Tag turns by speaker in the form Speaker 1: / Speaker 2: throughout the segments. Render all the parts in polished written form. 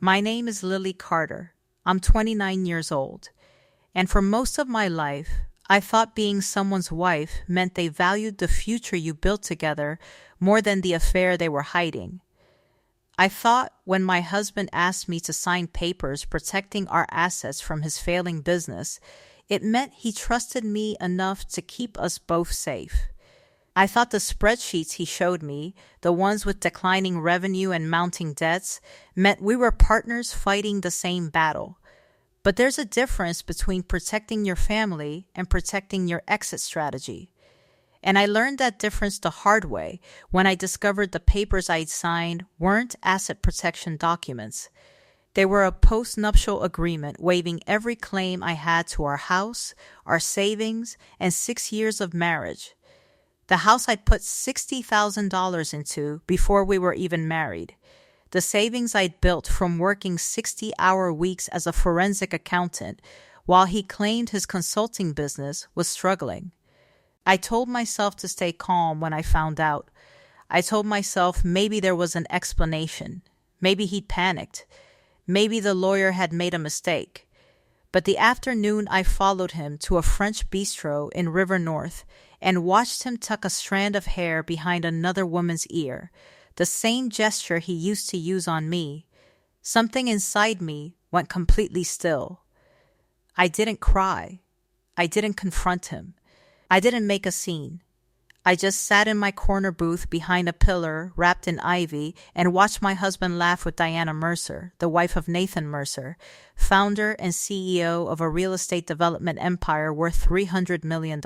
Speaker 1: My name is Lily Carter. I'm 29 years old. And for most of my life, I thought being someone's wife meant they valued the future you built together more than the affair they were hiding. I thought when my husband asked me to sign papers protecting our assets from his failing business, it meant he trusted me enough to keep us both safe. I thought the spreadsheets he showed me, the ones with declining revenue and mounting debts, meant we were partners fighting the same battle. But there's a difference between protecting your family and protecting your exit strategy. And I learned that difference the hard way when I discovered the papers I'd signed weren't asset protection documents. They were a postnuptial agreement waiving every claim I had to our house, our savings, and 6 years of marriage. The house I'd put $60,000 into before we were even married. The savings I'd built from working 60-hour weeks as a forensic accountant while he claimed his consulting business was struggling. I told myself to stay calm when I found out. I told myself maybe there was an explanation. Maybe he'd panicked. Maybe the lawyer had made a mistake. But the afternoon I followed him to a French bistro in River North and watched him tuck a strand of hair behind another woman's ear, the same gesture he used to use on me, something inside me went completely still. I didn't cry. I didn't confront him. I didn't make a scene. I just sat in my corner booth behind a pillar wrapped in ivy and watched my husband laugh with Diana Mercer, the wife of Nathan Mercer, founder and CEO of a real estate development empire worth $300 million.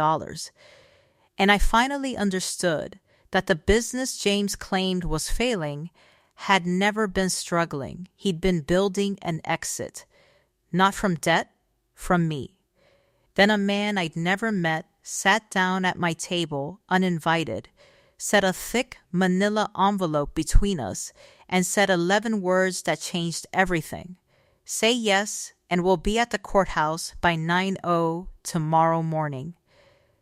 Speaker 1: And I finally understood that the business James claimed was failing had never been struggling. He'd been building an exit. Not from debt, from me. Then a man I'd never met sat down at my table, uninvited, set a thick manila envelope between us, and said 11 words that changed everything. Say yes, and we'll be at the courthouse by 9:00 tomorrow morning.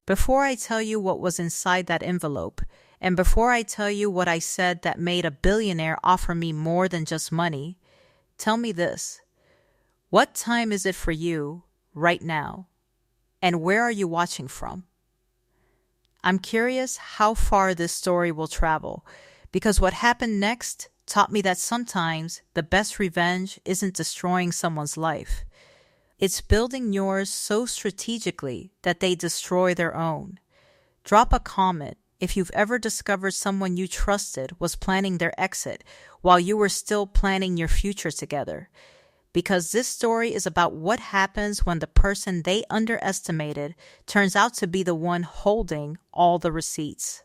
Speaker 1: Before I tell you what was inside that envelope, and before I tell you what I said that made a billionaire offer me more than just money, tell me this. What time is it for you right now? And where are you watching from? I'm curious how far this story will travel, because what happened next taught me that sometimes the best revenge isn't destroying someone's life. It's building yours so strategically that they destroy their own. Drop a comment if you've ever discovered someone you trusted was planning their exit while you were still planning your future together. Because this story is about what happens when the person they underestimated turns out to be the one holding all the receipts.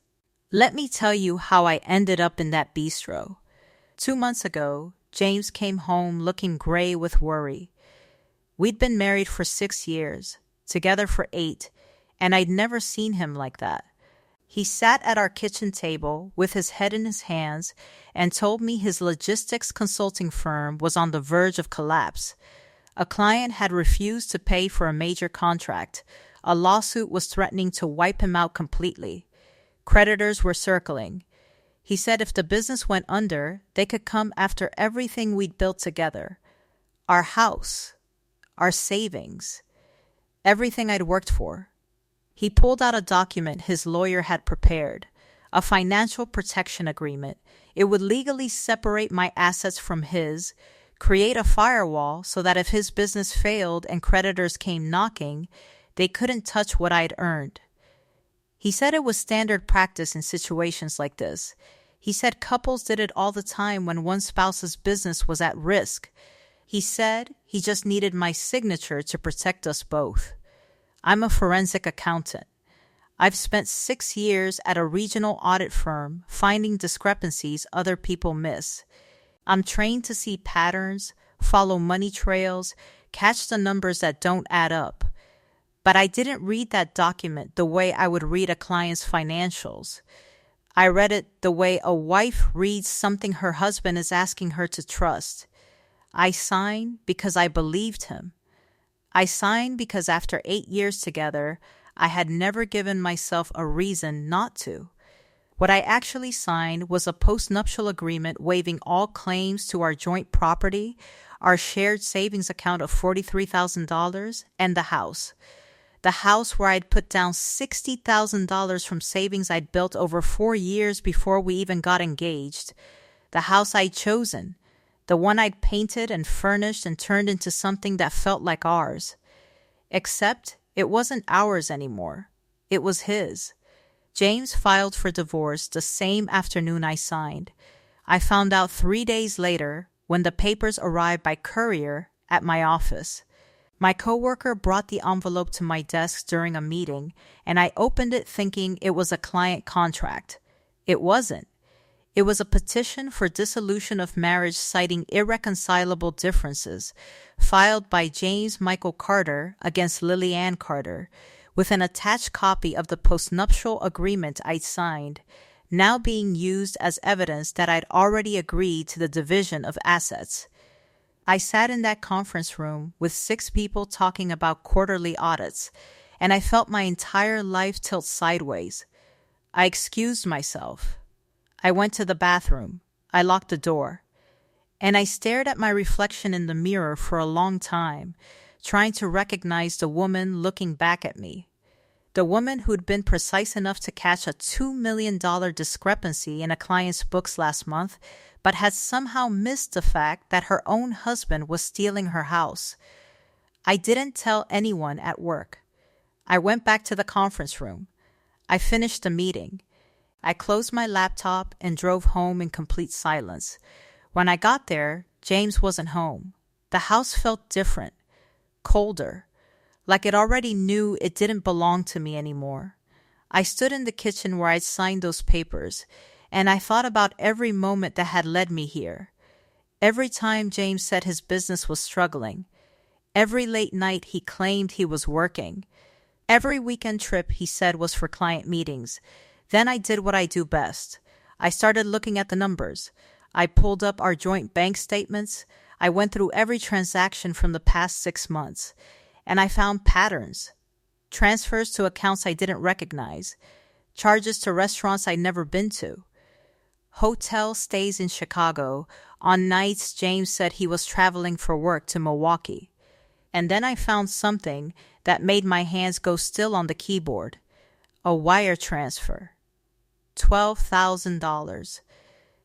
Speaker 1: Let me tell you how I ended up in that bistro. 2 months ago, James came home looking gray with worry. We'd been married for 6 years, together for 8, and I'd never seen him like that. He sat at our kitchen table with his head in his hands and told me his logistics consulting firm was on the verge of collapse. A client had refused to pay for a major contract. A lawsuit was threatening to wipe him out completely. Creditors were circling. He said if the business went under, they could come after everything we'd built together. Our house, our savings, everything I'd worked for. He pulled out a document his lawyer had prepared, a financial protection agreement. It would legally separate my assets from his, create a firewall so that if his business failed and creditors came knocking, they couldn't touch what I'd earned. He said it was standard practice in situations like this. He said couples did it all the time when one spouse's business was at risk. He said he just needed my signature to protect us both. I'm a forensic accountant. I've spent 6 years at a regional audit firm finding discrepancies other people miss. I'm trained to see patterns, follow money trails, catch the numbers that don't add up. But I didn't read that document the way I would read a client's financials. I read it the way a wife reads something her husband is asking her to trust. I signed because I believed him. I signed because after 8 years together, I had never given myself a reason not to. What I actually signed was a postnuptial agreement waiving all claims to our joint property, our shared savings account of $43,000, and the house. The house where I'd put down $60,000 from savings I'd built over 4 years before we even got engaged. The house I'd chosen. The one I'd painted and furnished and turned into something that felt like ours. Except it wasn't ours anymore. It was his. James filed for divorce the same afternoon I signed. I found out 3 days later when the papers arrived by courier at my office. My coworker brought the envelope to my desk during a meeting, and I opened it thinking it was a client contract. It wasn't. It was a petition for dissolution of marriage citing irreconcilable differences, filed by James Michael Carter against Lily Ann Carter, with an attached copy of the postnuptial agreement I'd signed, now being used as evidence that I'd already agreed to the division of assets. I sat in that conference room with 6 people talking about quarterly audits, and I felt my entire life tilt sideways. I excused myself. I went to the bathroom. I locked the door. And I stared at my reflection in the mirror for a long time, trying to recognize the woman looking back at me. The woman who'd been precise enough to catch a $2 million discrepancy in a client's books last month, but had somehow missed the fact that her own husband was stealing her house. I didn't tell anyone at work. I went back to the conference room. I finished the meeting. I closed my laptop and drove home in complete silence. When I got there, James wasn't home. The house felt different, colder, like it already knew it didn't belong to me anymore. I stood in the kitchen where I'd signed those papers, and I thought about every moment that had led me here. Every time James said his business was struggling. Every late night he claimed he was working. Every weekend trip he said was for client meetings. Then I did what I do best. I started looking at the numbers. I pulled up our joint bank statements. I went through every transaction from the past 6 months. And I found patterns. Transfers to accounts I didn't recognize. Charges to restaurants I'd never been to. Hotel stays in Chicago. On nights, James said he was traveling for work to Milwaukee. And then I found something that made my hands go still on the keyboard. A wire transfer. $12,000.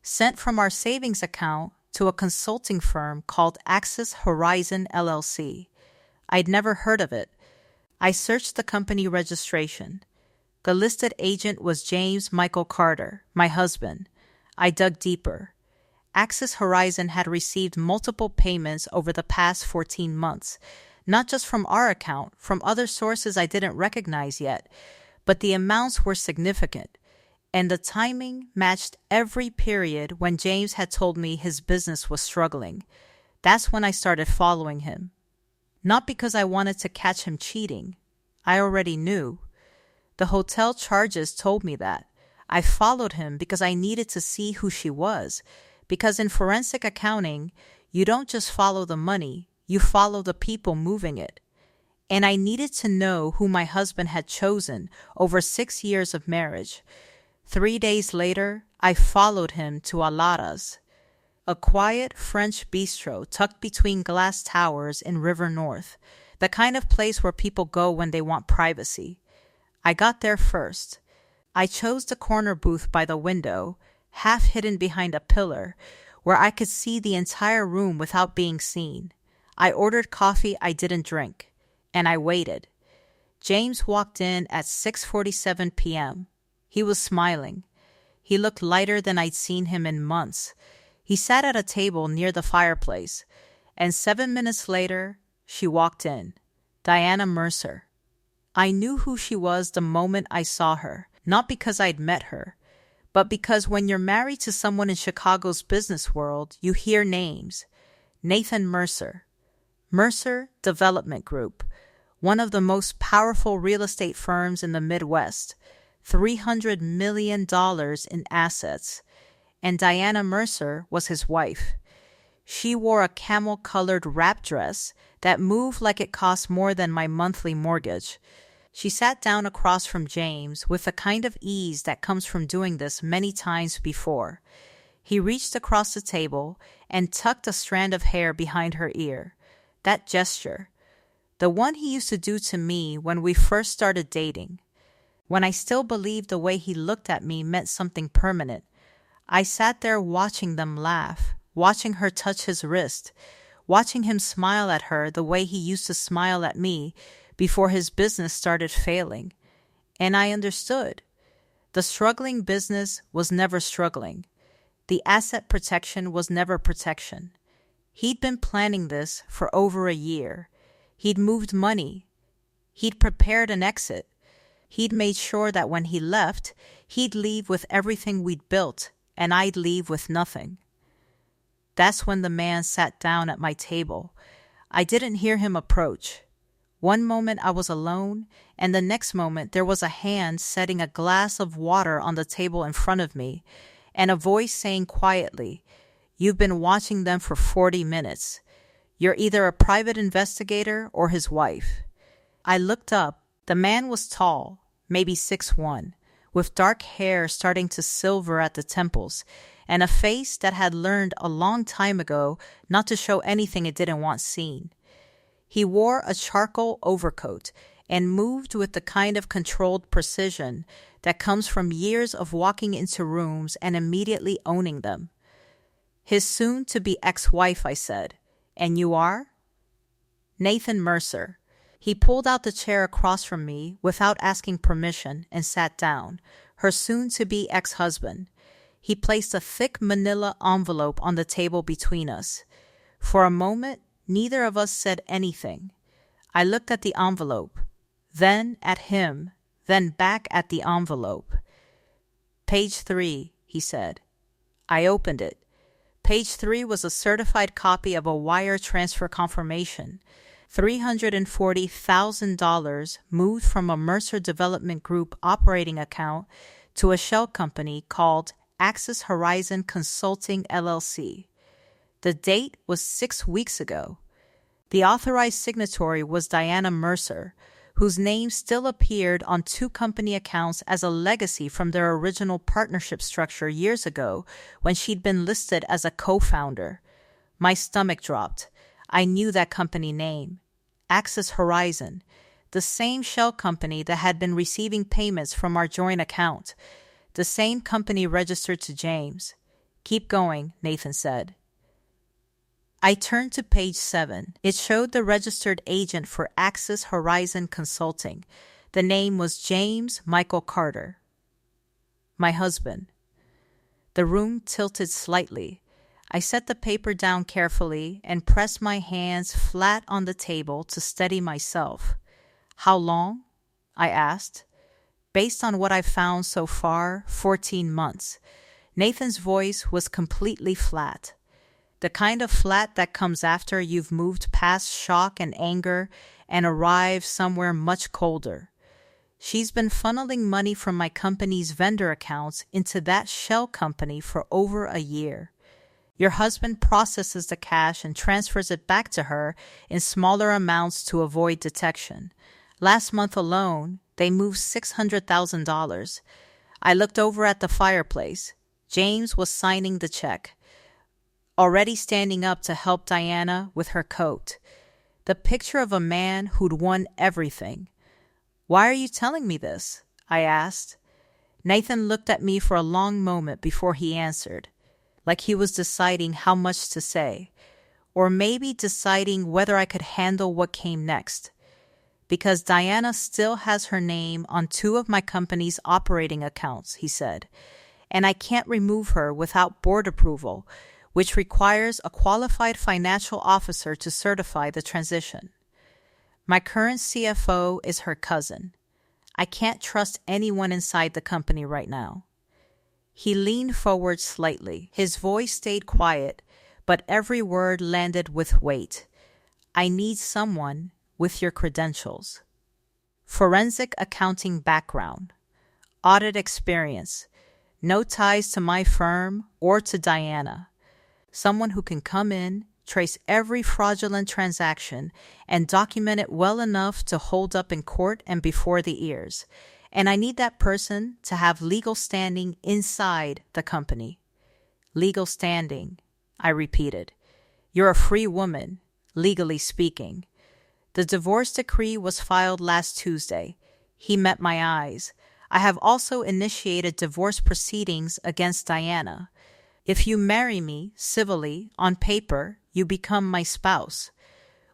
Speaker 1: Sent from our savings account to a consulting firm called Axis Horizon LLC. I'd never heard of it. I searched the company registration. The listed agent was James Michael Carter, my husband. I dug deeper. Axis Horizon had received multiple payments over the past 14 months, not just from our account, from other sources I didn't recognize yet, but the amounts were significant, and the timing matched every period when James had told me his business was struggling. That's when I started following him. Not because I wanted to catch him cheating. I already knew. The hotel charges told me that. I followed him because I needed to see who she was, because in forensic accounting, you don't just follow the money, you follow the people moving it. And I needed to know who my husband had chosen over 6 years of marriage. 3 days later, I followed him to Alara's, a quiet French bistro tucked between glass towers in River North, the kind of place where people go when they want privacy. I got there first. I chose the corner booth by the window, half hidden behind a pillar, where I could see the entire room without being seen. I ordered coffee I didn't drink, and I waited. James walked in at 6:47 p.m. He was smiling. He looked lighter than I'd seen him in months. He sat at a table near the fireplace, and 7 minutes later, she walked in. Diana Mercer. I knew who she was the moment I saw her, not because I'd met her, but because when you're married to someone in Chicago's business world, you hear names. Nathan Mercer. Mercer Development Group, one of the most powerful real estate firms in the Midwest, $300 million in assets. And Diana Mercer was his wife. She wore a camel-colored wrap dress that moved like it cost more than my monthly mortgage. She sat down across from James with the kind of ease that comes from doing this many times before. He reached across the table and tucked a strand of hair behind her ear. That gesture, the one he used to do to me when we first started dating, when I still believed the way he looked at me meant something permanent. I sat there watching them laugh, watching her touch his wrist, watching him smile at her the way he used to smile at me before his business started failing. And I understood. The struggling business was never struggling. The asset protection was never protection. He'd been planning this for over a year. He'd moved money. He'd prepared an exit. He'd made sure that when he left, he'd leave with everything we'd built, and I'd leave with nothing. That's when the man sat down at my table. I didn't hear him approach. One moment I was alone, and the next moment there was a hand setting a glass of water on the table in front of me, and a voice saying quietly, "You've been watching them for 40 minutes. You're either a private investigator or his wife." I looked up. The man was tall, maybe 6'1", with dark hair starting to silver at the temples, and a face that had learned a long time ago not to show anything it didn't want seen. He wore a charcoal overcoat and moved with the kind of controlled precision that comes from years of walking into rooms and immediately owning them. "His soon-to-be ex-wife," I said. "And you are?" "Nathan Mercer." He pulled out the chair across from me without asking permission and sat down. "Her soon-to-be ex-husband." He placed a thick manila envelope on the table between us. For a moment, neither of us said anything. I looked at the envelope, then at him, then back at the envelope. "Page 3, he said. I opened it. Page 3 was a certified copy of a wire transfer confirmation. $340,000 moved from a Mercer Development Group operating account to a shell company called Axis Horizon Consulting LLC. The date was 6 weeks ago. The authorized signatory was Diana Mercer, whose name still appeared on 2 company accounts as a legacy from their original partnership structure years ago when she'd been listed as a co-founder. My stomach dropped. I knew that company name. Axis Horizon, the same shell company that had been receiving payments from our joint account, the same company registered to James. "Keep going," Nathan said. I turned to page 7. It showed the registered agent for Axis Horizon Consulting. The name was James Michael Carter. My husband. The room tilted slightly. I set the paper down carefully and pressed my hands flat on the table to steady myself. "How long?" I asked. "Based on what I've found so far, 14 months. Nathan's voice was completely flat. The kind of flat that comes after you've moved past shock and anger and arrived somewhere much colder. She's been funneling money from my company's vendor accounts into that shell company for over a year. Your husband processes the cash and transfers it back to her in smaller amounts to avoid detection. Last month alone, they moved $600,000. I looked over at the fireplace. James was signing the check, already standing up to help Diana with her coat. The picture of a man who'd won everything. "Why are you telling me this?" I asked. Nathan looked at me for a long moment before he answered, like he was deciding how much to say, or maybe deciding whether I could handle what came next. "Because Diana still has her name on 2 of my company's operating accounts," he said, "and I can't remove her without board approval, which requires a qualified financial officer to certify the transition. My current CFO is her cousin. I can't trust anyone inside the company right now." He leaned forward slightly. His voice stayed quiet, but every word landed with weight. "I need someone with your credentials. Forensic accounting background, audit experience, no ties to my firm or to Diana. Someone who can come in, trace every fraudulent transaction, and document it well enough to hold up in court and before the ears. And I need that person to have legal standing inside the company. Legal standing, I repeated. You're a free woman, legally speaking. The divorce decree was filed last Tuesday. He met my eyes. I have also initiated divorce proceedings against Diana. If you marry me civilly, on paper, you become my spouse,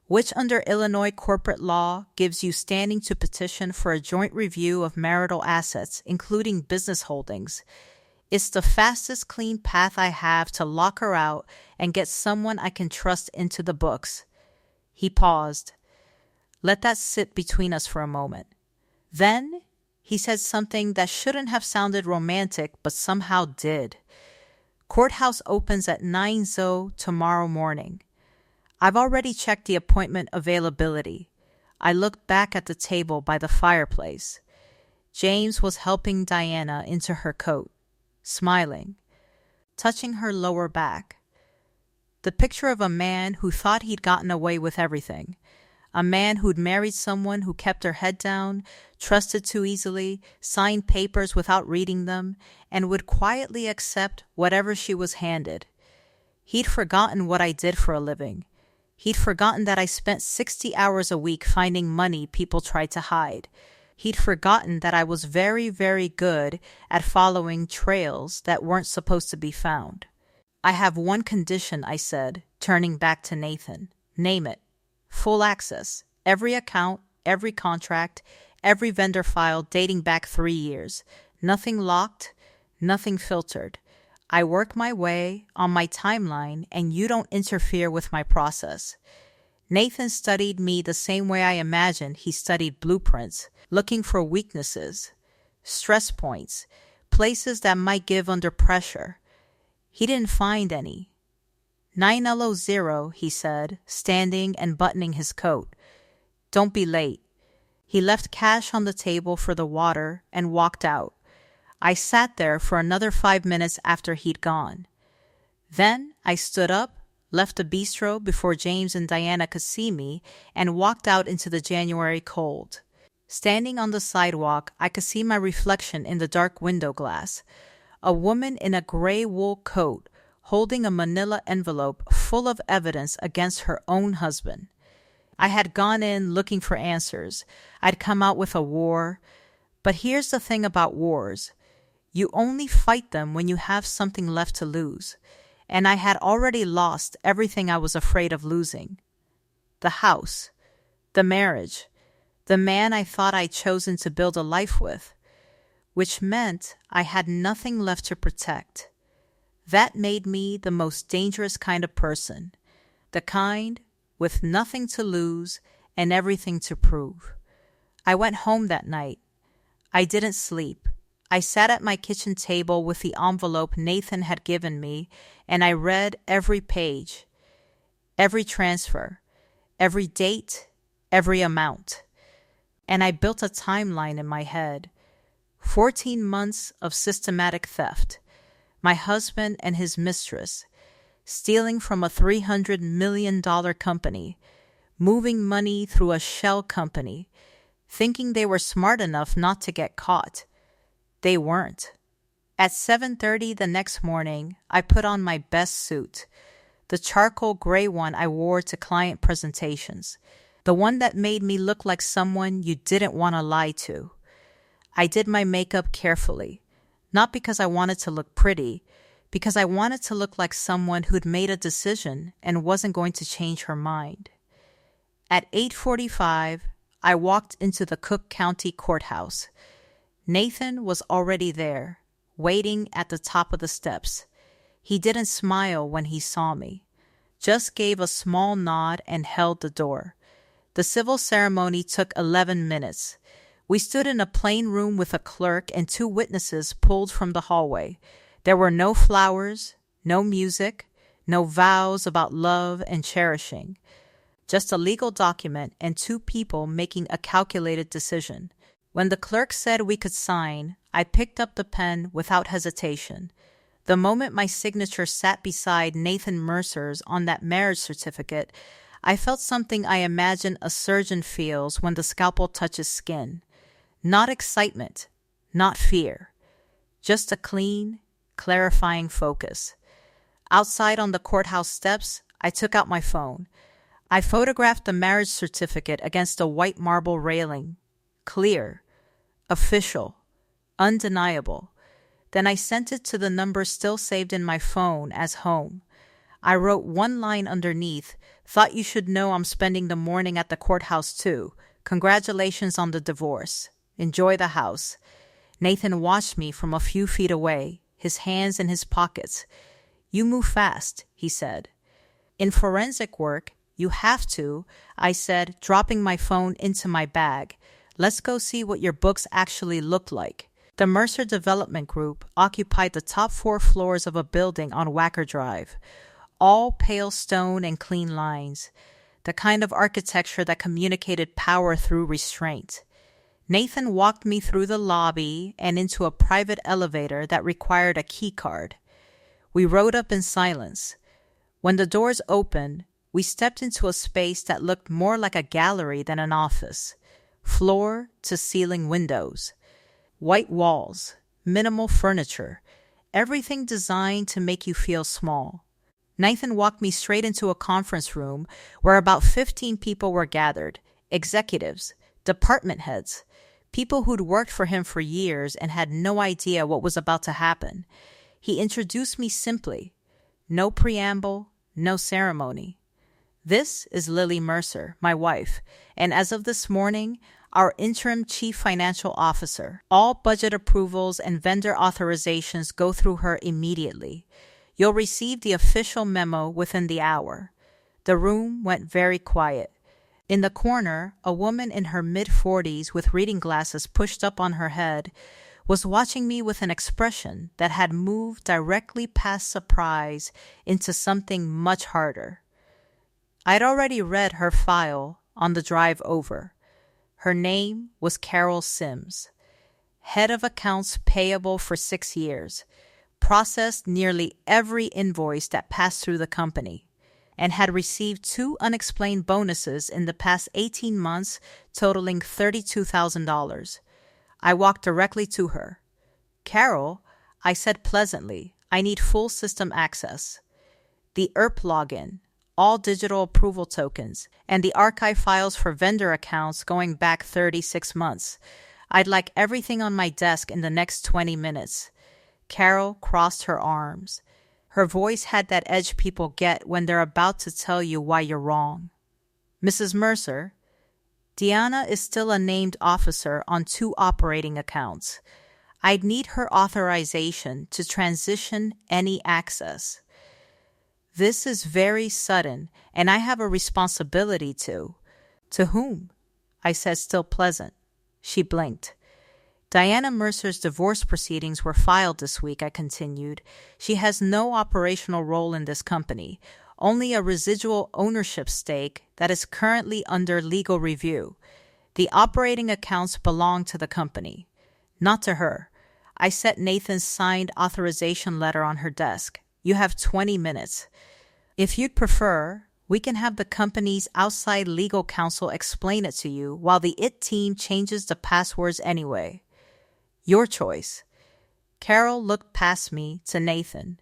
Speaker 1: which under Illinois corporate law gives you standing to petition for a joint review of marital assets, including business holdings. It's the fastest clean path I have to lock her out and get someone I can trust into the books. He paused. Let that sit between us for a moment. Then he said something that shouldn't have sounded romantic, but somehow did. Courthouse opens at 9:00 tomorrow morning. I've already checked the appointment availability. I looked back at the table by the fireplace. James was helping Diana into her coat, smiling, touching her lower back. The picture of a man who thought he'd gotten away with everything. A man who'd married someone who kept her head down, trusted too easily, signed papers without reading them, and would quietly accept whatever she was handed. He'd forgotten what I did for a living. He'd forgotten that I spent 60 hours a week finding money people tried to hide. He'd forgotten that I was very, very good at following trails that weren't supposed to be found. I have one condition, I said, turning back to Nathan. Name it. Full access. Every account, every contract, every vendor file dating back 3 years. Nothing locked, nothing filtered. I work my way on my timeline, and you don't interfere with my process. Nathan studied me the same way I imagined he studied blueprints, looking for weaknesses, stress points, places that might give under pressure. He didn't find any. 9LO0, he said, standing and buttoning his coat. Don't be late. He left cash on the table for the water and walked out. I sat there for another 5 minutes after he'd gone. Then I stood up, left the bistro before James and Diana could see me, and walked out into the January cold. Standing on the sidewalk, I could see my reflection in the dark window glass. A woman in a gray wool coat, holding a manila envelope full of evidence against her own husband. I had gone in looking for answers. I'd come out with a war. But here's the thing about wars. You only fight them when you have something left to lose. And I had already lost everything I was afraid of losing. The house, the marriage, the man I thought I'd chosen to build a life with, which meant I had nothing left to protect. That made me the most dangerous kind of person, the kind with nothing to lose and everything to prove. I went home that night. I didn't sleep. I sat at my kitchen table with the envelope Nathan had given me, and I read every page, every transfer, every date, every amount. And I built a timeline in my head. 14 months of systematic theft. My husband and his mistress, stealing from a $300 million company, moving money through a shell company, thinking they were smart enough not to get caught. They weren't. At 7:30 the next morning, I put on my best suit, the charcoal gray one I wore to client presentations, the one that made me look like someone you didn't want to lie to. I did my makeup carefully. Not because I wanted to look pretty, because I wanted to look like someone who'd made a decision and wasn't going to change her mind. At 8:45, I walked into the Cook County Courthouse. Nathan was already there, waiting at the top of the steps. He didn't smile when he saw me, just gave a small nod and held the door. The civil ceremony took 11 minutes. We stood in a plain room with a clerk and 2 witnesses pulled from the hallway. There were no flowers, no music, no vows about love and cherishing. Just a legal document and 2 people making a calculated decision. When the clerk said we could sign, I picked up the pen without hesitation. The moment my signature sat beside Nathan Mercer's on that marriage certificate, I felt something I imagine a surgeon feels when the scalpel touches skin. Not excitement, not fear, just a clean, clarifying focus. Outside on the courthouse steps, I took out my phone. I photographed the marriage certificate against a white marble railing. Clear, official, undeniable. Then I sent it to the number still saved in my phone as home. I wrote one line underneath, "Thought you should know I'm spending the morning at the courthouse too. Congratulations on the divorce. Enjoy the house." Nathan watched me from a few feet away, his hands in his pockets. "You move fast," he said. "In forensic work, you have to," I said, dropping my phone into my bag. "Let's go see what your books actually look like." The Mercer Development Group occupied the top 4 floors of a building on Wacker Drive. All pale stone and clean lines, the kind of architecture that communicated power through restraint. Nathan walked me through the lobby and into a private elevator that required a key card. We rode up in silence. When the doors opened, we stepped into a space that looked more like a gallery than an office. Floor-to-ceiling windows. White walls, minimal furniture, everything designed to make you feel small. Nathan walked me straight into a conference room where about 15 people were gathered, executives, department heads, people who'd worked for him for years and had no idea what was about to happen. He introduced me simply. No preamble, no ceremony. "This is Lily Mercer, my wife, and as of this morning, our interim chief financial officer. All budget approvals and vendor authorizations go through her immediately. You'll receive the official memo within the hour." The room went very quiet. In the corner, a woman in her mid-40s with reading glasses pushed up on her head was watching me with an expression that had moved directly past surprise into something much harder. I'd already read her file on the drive over. Her name was Carol Sims, head of accounts payable for 6 years, processed nearly every invoice that passed through the company, and had received 2 unexplained bonuses in the past 18 months totaling $32,000. I walked directly to her. "Carol," I said pleasantly, "I need full system access. The ERP login, all digital approval tokens, and the archive files for vendor accounts going back 36 months. I'd like everything on my desk in the next 20 minutes. Carol crossed her arms. Her voice had that edge people get when they're about to tell you why you're wrong. "Mrs. Mercer, Deanna is still a named officer on 2 operating accounts. I'd need her authorization to transition any access. This is very sudden, and I have a responsibility to." "To whom?" I said, still pleasant. She blinked. "Diana Mercer's divorce proceedings were filed this week," I continued. "She has no operational role in this company, only a residual ownership stake that is currently under legal review. The operating accounts belong to the company, not to her." I set Nathan's signed authorization letter on her desk. "You have 20 minutes. If you'd prefer, we can have the company's outside legal counsel explain it to you while the IT team changes the passwords anyway. Your choice." Carol looked past me to Nathan.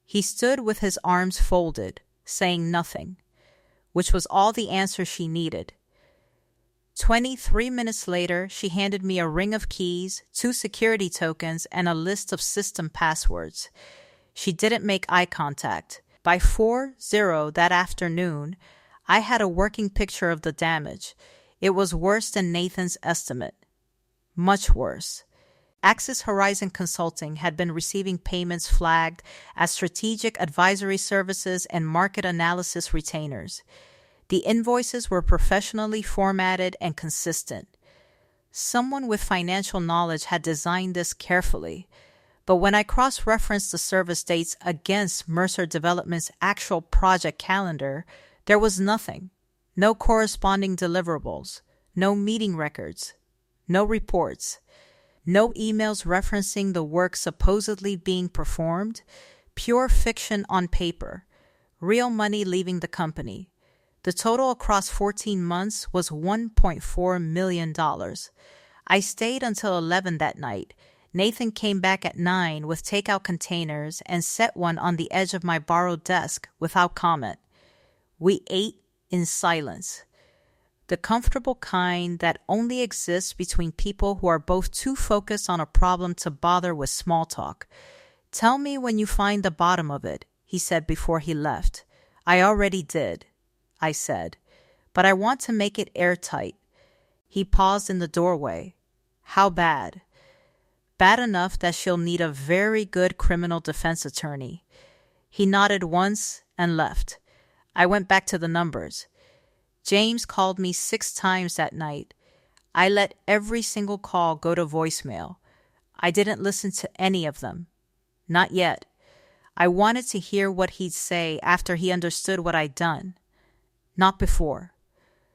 Speaker 1: He stood with his arms folded, saying nothing, which was all the answer she needed. 23 minutes later, she handed me a ring of keys, 2 security tokens, and a list of system passwords. She didn't make eye contact. By 4:00 that afternoon, I had a working picture of the damage. It was worse than Nathan's estimate. Much worse. Axis Horizon Consulting had been receiving payments flagged as strategic advisory services and market analysis retainers. The invoices were professionally formatted and consistent. Someone with financial knowledge had designed this carefully, but when I cross-referenced the service dates against Mercer Development's actual project calendar, there was nothing. No corresponding deliverables, no meeting records, no reports. No emails referencing the work supposedly being performed. Pure fiction on paper. Real money leaving the company. The total across 14 months was $1.4 million. I stayed until 11 that night. Nathan came back at 9 with takeout containers and set one on the edge of my borrowed desk without comment. We ate in silence. The comfortable kind that only exists between people who are both too focused on a problem to bother with small talk. "Tell me when you find the bottom of it," he said before he left. "I already did," I said, "but I want to make it airtight." He paused in the doorway. "How bad?" "Bad enough that she'll need a very good criminal defense attorney." He nodded once and left. I went back to the numbers. James called me 6 times that night. I let every single call go to voicemail. I didn't listen to any of them. Not yet. I wanted to hear what he'd say after he understood what I'd done. Not before.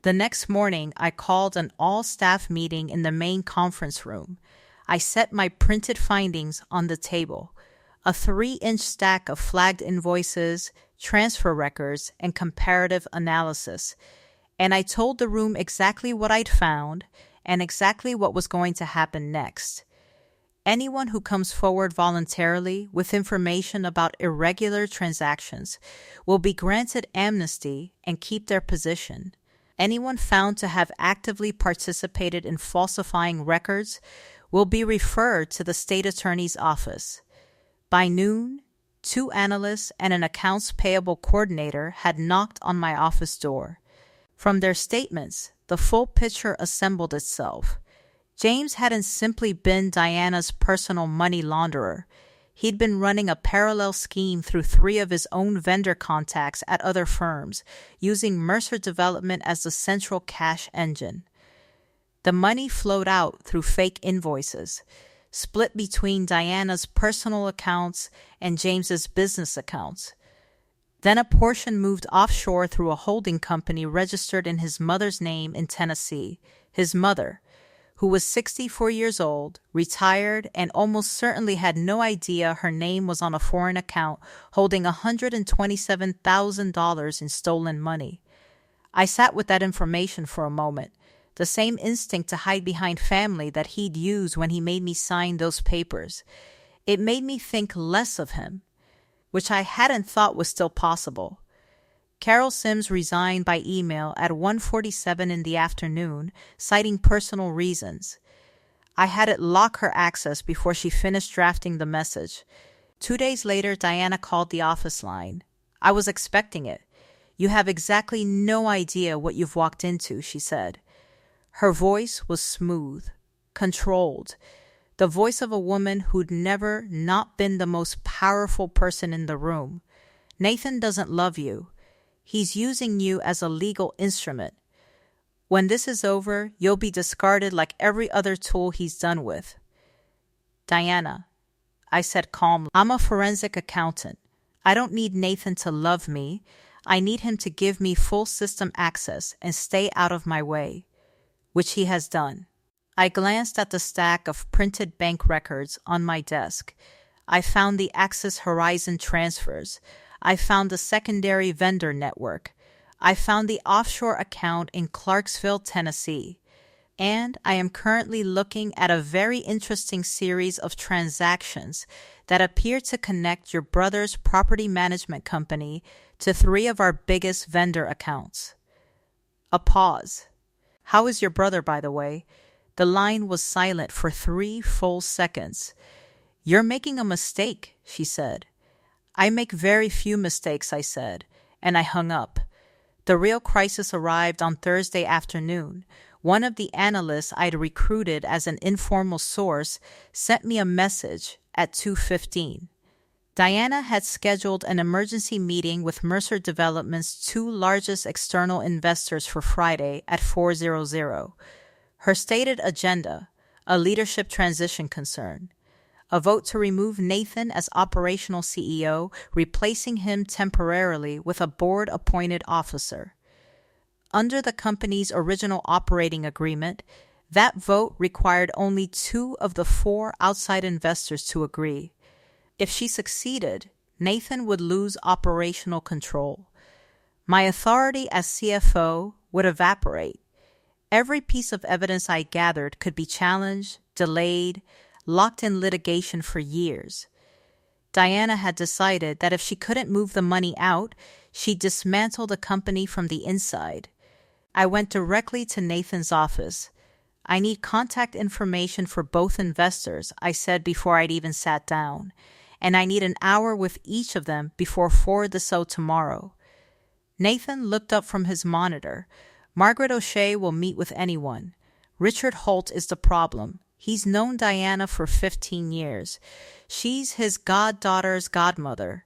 Speaker 1: The next morning, I called an all-staff meeting in the main conference room. I set my printed findings on the table. A 3-inch stack of flagged invoices, transfer records, and comparative analysis. And I told the room exactly what I'd found and exactly what was going to happen next. Anyone who comes forward voluntarily with information about irregular transactions will be granted amnesty and keep their position. Anyone found to have actively participated in falsifying records will be referred to the state attorney's office. By noon, 2 analysts and an accounts payable coordinator had knocked on my office door. From their statements, the full picture assembled itself. James hadn't simply been Diana's personal money launderer. He'd been running a parallel scheme through 3 of his own vendor contacts at other firms, using Mercer Development as the central cash engine. The money flowed out through fake invoices, split between Diana's personal accounts and James's business accounts. Then a portion moved offshore through a holding company registered in his mother's name in Tennessee. His mother, who was 64 years old, retired, and almost certainly had no idea her name was on a foreign account holding $127,000 in stolen money. I sat with that information for a moment, the same instinct to hide behind family that he'd used when he made me sign those papers. It made me think less of him, which I hadn't thought was still possible. Carol Sims resigned by email at 1:47 in the afternoon, citing personal reasons. I had it lock her access before she finished drafting the message. 2 days later, Diana called the office line. I was expecting it. "You have exactly no idea what you've walked into," she said. Her voice was smooth, controlled, the voice of a woman who'd never not been the most powerful person in the room. "Nathan doesn't love you. He's using you as a legal instrument. When this is over, you'll be discarded like every other tool he's done with." "Diana," I said calmly, "I'm a forensic accountant. I don't need Nathan to love me. I need him to give me full system access and stay out of my way," which he has done. I glanced at the stack of printed bank records on my desk. I found the Access Horizon transfers. I found the secondary vendor network. I found the offshore account in Clarksville, Tennessee. And I am currently looking at a very interesting series of transactions that appear to connect your brother's property management company to 3 of our biggest vendor accounts. A pause. "How is your brother, by the way?" The line was silent for 3 full seconds. "You're making a mistake," she said. "I make very few mistakes," I said, and I hung up. The real crisis arrived on Thursday afternoon. One of the analysts I'd recruited as an informal source sent me a message at 2:15. Diana had scheduled an emergency meeting with Mercer Development's 2 largest external investors for Friday at 4:00. Her stated agenda, a leadership transition concern. A vote to remove Nathan as operational CEO, replacing him temporarily with a board-appointed officer. Under the company's original operating agreement, That vote required only 2 of the 4 outside investors to agree. If she succeeded, Nathan would lose operational control. My authority as CFO would evaporate. Every piece of evidence I gathered could be challenged, delayed, locked in litigation for years. Diana had decided that if she couldn't move the money out, she'd dismantle the company from the inside. I went directly to Nathan's office. I need contact information for both investors, I said before I'd even sat down, and I need an hour with each of them before 4 the so tomorrow. Nathan looked up from his monitor. Margaret O'Shea will meet with anyone. Richard Holt is the problem. He's known Diana for 15 years. She's his goddaughter's godmother.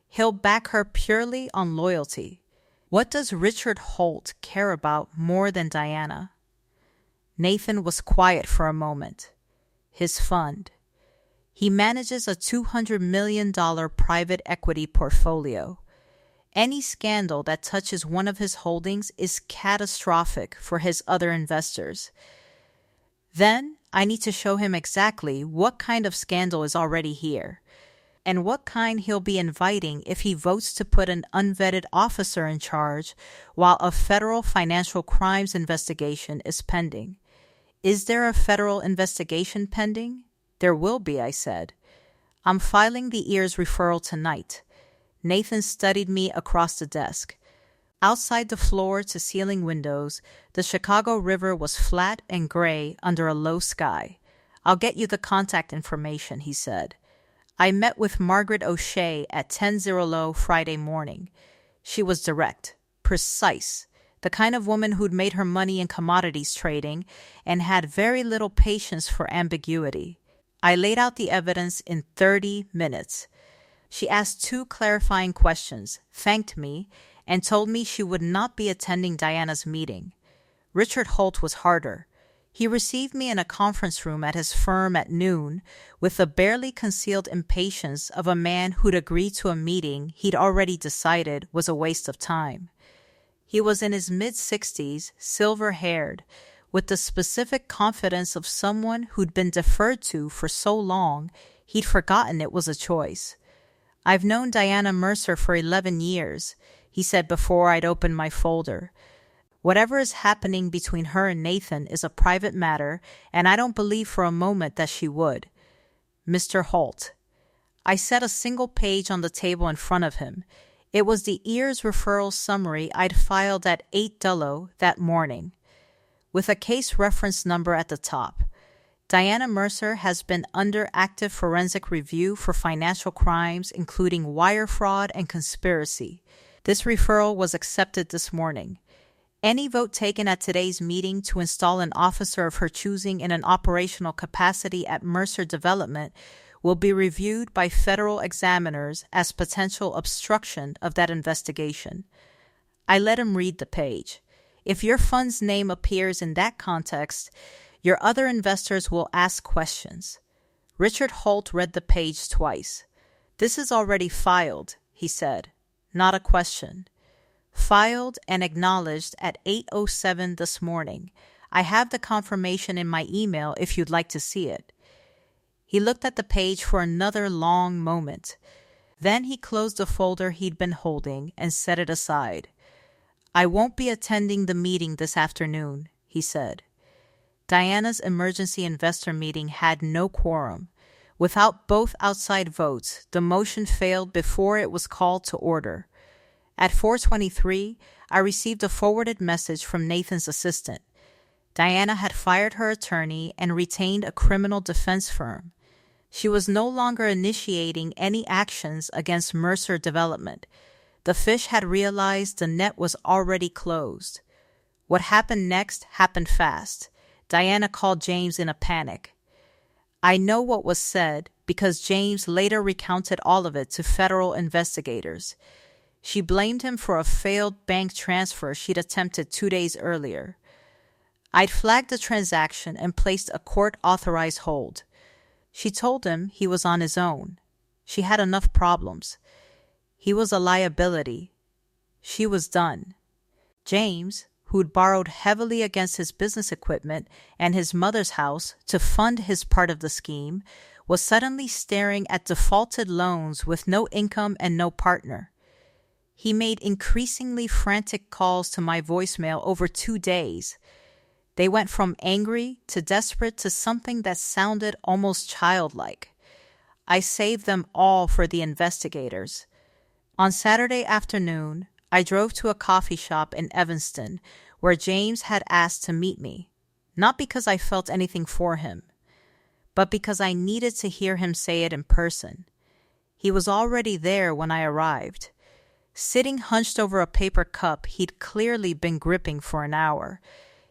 Speaker 1: He'll back her purely on loyalty. What does Richard Holt care about more than Diana? Nathan was quiet for a moment. His fund. He manages a $200 million private equity portfolio. Any scandal that touches one of his holdings is catastrophic for his other investors. Then I need to show him exactly what kind of scandal is already here, and what kind he'll be inviting if he votes to put an unvetted officer in charge while a federal financial crimes investigation is pending. Is there a federal investigation pending? There will be, I said. I'm filing the ears referral tonight. Nathan studied me across the desk. Outside the floor-to-ceiling windows, the Chicago River was flat and gray under a low sky. I'll get you the contact information, he said. I met with Margaret O'Shea at 10:00 Friday morning. She was direct, precise, the kind of woman who'd made her money in commodities trading and had very little patience for ambiguity. I laid out the evidence in 30 minutes. She asked 2 clarifying questions, thanked me, and told me she would not be attending Diana's meeting. Richard Holt was harder. He received me in a conference room at his firm at noon with the barely concealed impatience of a man who'd agreed to a meeting he'd already decided was a waste of time. He was in his mid-60s, silver-haired, with the specific confidence of someone who'd been deferred to for so long he'd forgotten it was a choice. I've known Diana Mercer for 11 years, he said before I'd opened my folder. Whatever is happening between her and Nathan is a private matter, and I don't believe for a moment that she would. Mr. Holt. I set a single page on the table in front of him. It was the ears referral summary I'd filed at 8:00 that morning, with a case reference number at the top. Diana Mercer has been under active forensic review for financial crimes, including wire fraud and conspiracy. This referral was accepted this morning. Any vote taken at today's meeting to install an officer of her choosing in an operational capacity at Mercer Development will be reviewed by federal examiners as potential obstruction of that investigation. I let him read the page. If your fund's name appears in that context, your other investors will ask questions. Richard Holt read the page twice. This is already filed, he said. Not a question. Filed and acknowledged at 8:07 this morning. I have the confirmation in my email if you'd like to see it. He looked at the page for another long moment. Then he closed the folder he'd been holding and set it aside. I won't be attending the meeting this afternoon, he said. Diana's emergency investor meeting had no quorum. Without both outside votes, the motion failed before it was called to order. At 4:23, I received a forwarded message from Nathan's assistant. Diana had fired her attorney and retained a criminal defense firm. She was no longer initiating any actions against Mercer Development. The fish had realized the net was already closed. What happened next happened fast. Diana called James in a panic. I know what was said because James later recounted all of it to federal investigators. She blamed him for a failed bank transfer she'd attempted 2 days earlier. I'd flagged the transaction and placed a court-authorized hold. She told him he was on his own. She had enough problems. He was a liability. She was done. James, who'd borrowed heavily against his business equipment and his mother's house to fund his part of the scheme, was suddenly staring at defaulted loans with no income and no partner. He made increasingly frantic calls to my voicemail over 2 days. They went from angry to desperate to something that sounded almost childlike. I saved them all for the investigators. On Saturday afternoon, I drove to a coffee shop in Evanston where James had asked to meet me, not because I felt anything for him, but because I needed to hear him say it in person. He was already there when I arrived. Sitting hunched over a paper cup he'd clearly been gripping for an hour.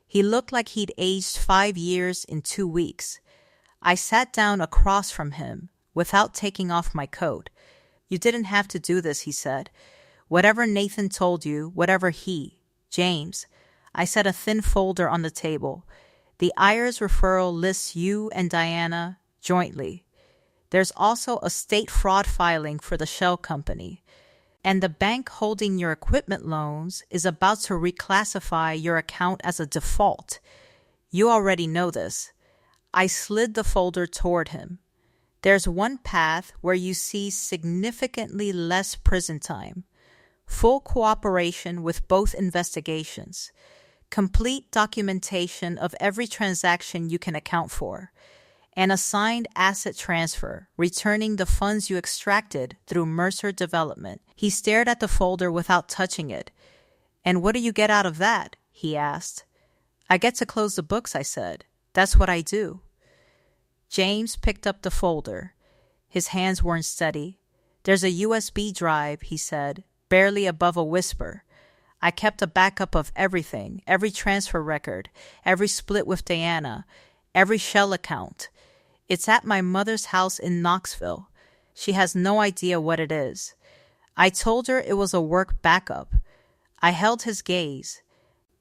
Speaker 1: He looked like he'd aged 5 years in 2 weeks. I sat down across from him without taking off my coat. "You didn't have to do this," he said. "Whatever Nathan told you, whatever James." I set a thin folder on the table. "The Ayers referral lists you and Diana jointly. There's also a state fraud filing for the shell company. And the bank holding your equipment loans is about to reclassify your account as a default. You already know this." I slid the folder toward him. "There's one path where you see significantly less prison time. Full cooperation with both investigations. Complete documentation of every transaction you can account for. An assigned asset transfer, returning the funds you extracted through Mercer Development." He stared at the folder without touching it. "And what do you get out of that?" he asked. "I get to close the books," I said. "That's what I do." James picked up the folder. His hands weren't steady. "There's a USB drive," he said, barely above a whisper. "I kept a backup of everything, every transfer record, every split with Diana, every shell account. It's at my mother's house in Knoxville. She has no idea what it is. I told her it was a work backup." I held his gaze.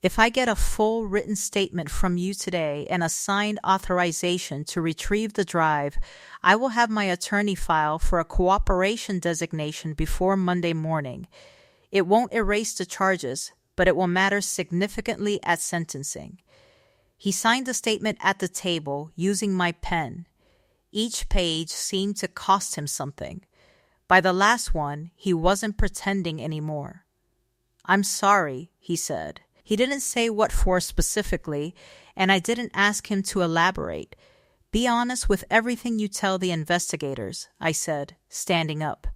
Speaker 1: "If I get a full written statement from you today and a signed authorization to retrieve the drive, I will have my attorney file for a cooperation designation before Monday morning. It won't erase the charges, but it will matter significantly at sentencing." He signed the statement at the table using my pen. Each page seemed to cost him something. By the last one, he wasn't pretending anymore. "I'm sorry," he said. He didn't say what for specifically, and I didn't ask him to elaborate. "Be honest with everything you tell the investigators," I said, standing up.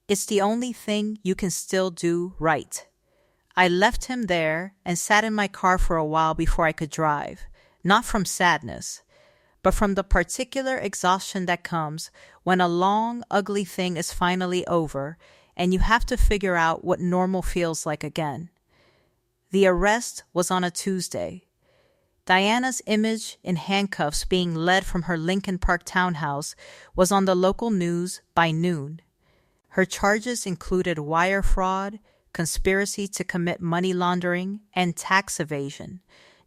Speaker 1: "It's the only thing you can still do right." I left him there and sat in my car for a while before I could drive, not from sadness, but from the particular exhaustion that comes when a long, ugly thing is finally over and you have to figure out what normal feels like again. The arrest was on a Tuesday. Diana's image in handcuffs being led from her Lincoln Park townhouse was on the local news by noon. Her charges included wire fraud, conspiracy to commit money laundering, and tax evasion.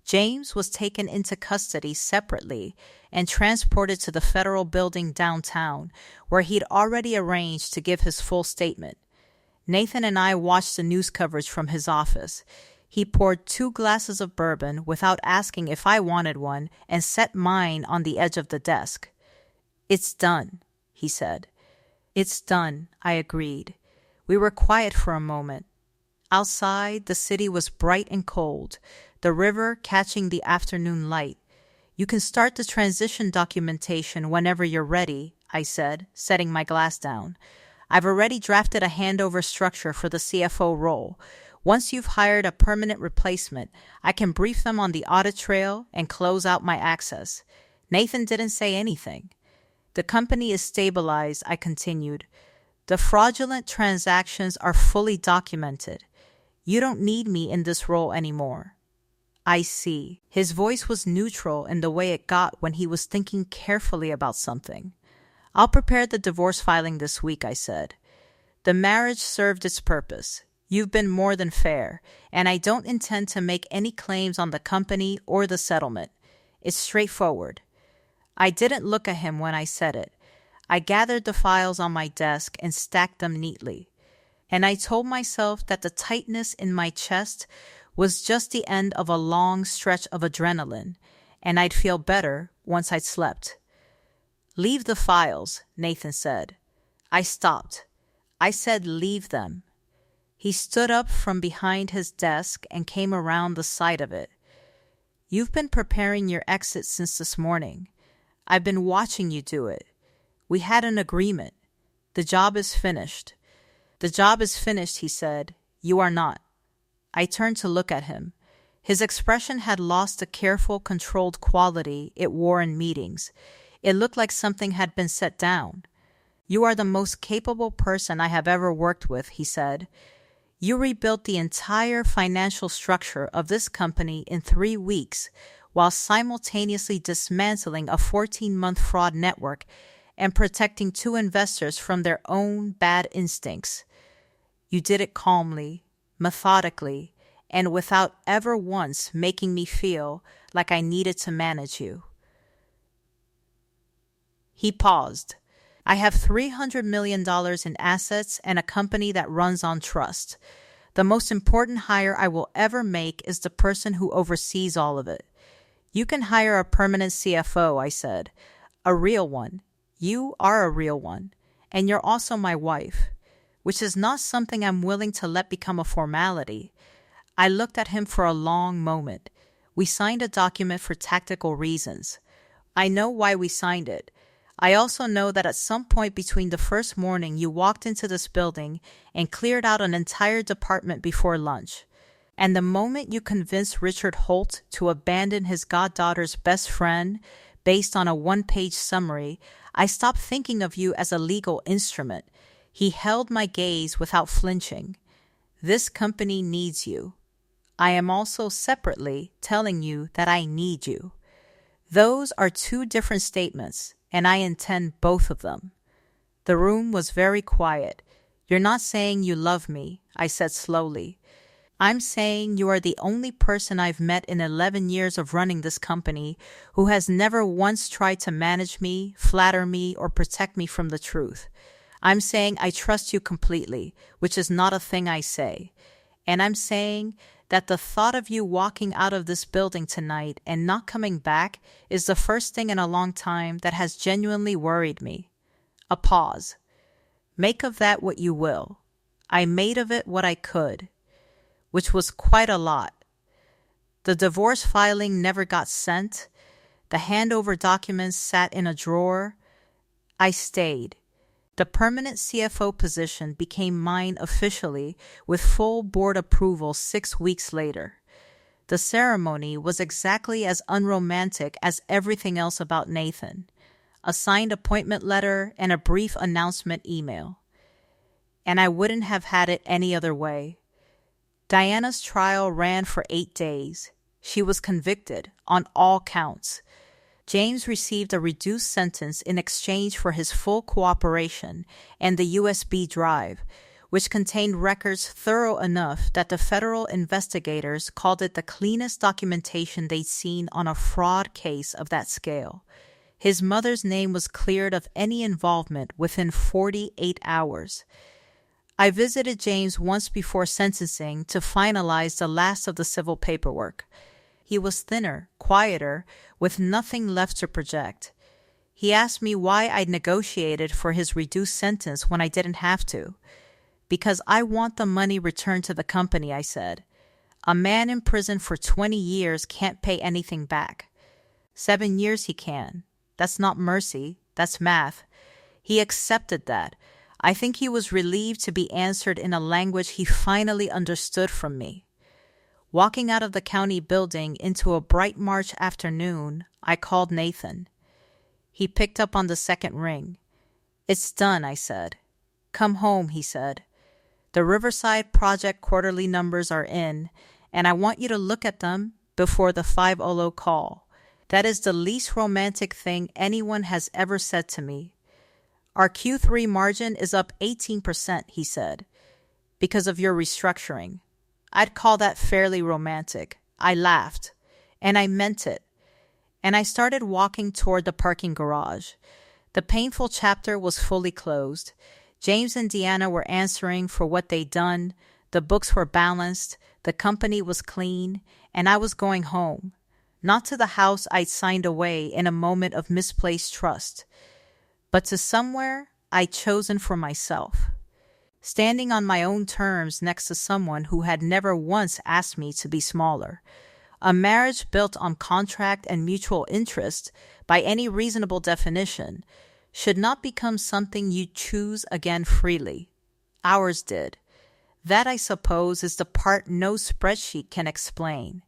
Speaker 1: James was taken into custody separately and transported to the federal building downtown, where he'd already arranged to give his full statement. Nathan and I watched the news coverage from his office. He poured 2 glasses of bourbon without asking if I wanted one and set mine on the edge of the desk. "It's done," he said. "It's done," I agreed. We were quiet for a moment. Outside, the city was bright and cold, the river catching the afternoon light. "You can start the transition documentation whenever you're ready," I said, setting my glass down. "I've already drafted a handover structure for the CFO role. Once you've hired a permanent replacement, I can brief them on the audit trail and close out my access." Nathan didn't say anything. "The company is stabilized," I continued. "The fraudulent transactions are fully documented. You don't need me in this role anymore." "I see." His voice was neutral in the way it got when he was thinking carefully about something. "I'll prepare the divorce filing this week," I said. "The marriage served its purpose. You've been more than fair, and I don't intend to make any claims on the company or the settlement. It's straightforward." I didn't look at him when I said it. I gathered the files on my desk and stacked them neatly. And I told myself that the tightness in my chest was just the end of a long stretch of adrenaline, and I'd feel better once I'd slept. "Leave the files," Nathan said. I stopped. I said, "Leave them." He stood up from behind his desk and came around the side of it. "You've been preparing your exit since this morning. I've been watching you do it. We had an agreement. The job is finished." "The job is finished," he said. "You are not." I turned to look at him. His expression had lost the careful, controlled quality it wore in meetings. It looked like something had been set down. "You are the most capable person I have ever worked with," he said. "You rebuilt the entire financial structure of this company in 3 weeks while simultaneously dismantling a 14-month fraud network and protecting 2 investors from their own bad instincts. You did it calmly, methodically, and without ever once making me feel like I needed to manage you." He paused. "I have $300 million in assets and a company that runs on trust. The most important hire I will ever make is the person who oversees all of it. You can hire a permanent CFO," I said. "A real one. You are a real one. And you're also my wife, which is not something I'm willing to let become a formality." I looked at him for a long moment. "We signed a document for tactical reasons. I know why we signed it. I also know that at some point between the first morning you walked into this building and cleared out an entire department before lunch, and the moment you convinced Richard Holt to abandon his goddaughter's best friend based on a 1-page summary, I stopped thinking of you as a legal instrument." He held my gaze without flinching. "This company needs you. I am also separately telling you that I need you. Those are 2 different statements, and I intend both of them." The room was very quiet. "You're not saying you love me," I said slowly. "I'm saying you are the only person I've met in 11 years of running this company who has never once tried to manage me, flatter me, or protect me from the truth. I'm saying I trust you completely, which is not a thing I say. And I'm saying that the thought of you walking out of this building tonight and not coming back is the first thing in a long time that has genuinely worried me." A pause. "Make of that what you will. I made of it what I could," which was quite a lot. The divorce filing never got sent. The handover documents sat in a drawer. I stayed. The permanent CFO position became mine officially with full board approval 6 weeks later. The ceremony was exactly as unromantic as everything else about Nathan. A signed appointment letter and a brief announcement email. And I wouldn't have had it any other way. Diana's trial ran for 8 days. She was convicted on all counts. James received a reduced sentence in exchange for his full cooperation and the USB drive, which contained records thorough enough that the federal investigators called it the cleanest documentation they'd seen on a fraud case of that scale. His mother's name was cleared of any involvement within 48 hours. I visited James once before sentencing to finalize the last of the civil paperwork. He was thinner, quieter, with nothing left to project. He asked me why I'd negotiated for his reduced sentence when I didn't have to. "Because I want the money returned to the company," I said. "A man in prison for 20 years can't pay anything back. 7 years he can. That's not mercy, that's math." He accepted that. I think he was relieved to be answered in a language he finally understood from me. Walking out of the county building into a bright March afternoon, I called Nathan. He picked up on the second ring. "It's done," I said. "Come home," he said. "The Riverside Project quarterly numbers are in, and I want you to look at them before the 5:00 call. That is the least romantic thing anyone has ever said to me. Our Q3 margin is up 18%, he said, because of your restructuring. I'd call that fairly romantic." I laughed, and I meant it. And I started walking toward the parking garage. The painful chapter was fully closed. James and Deanna were answering for what they'd done. The books were balanced. The company was clean, and I was going home, not to the house I'd signed away in a moment of misplaced trust, but to somewhere I'd chosen for myself, standing on my own terms next to someone who had never once asked me to be smaller. A marriage built on contract and mutual interest, by any reasonable definition, should not become something you choose again freely. Ours did. That, I suppose, is the part no spreadsheet can explain.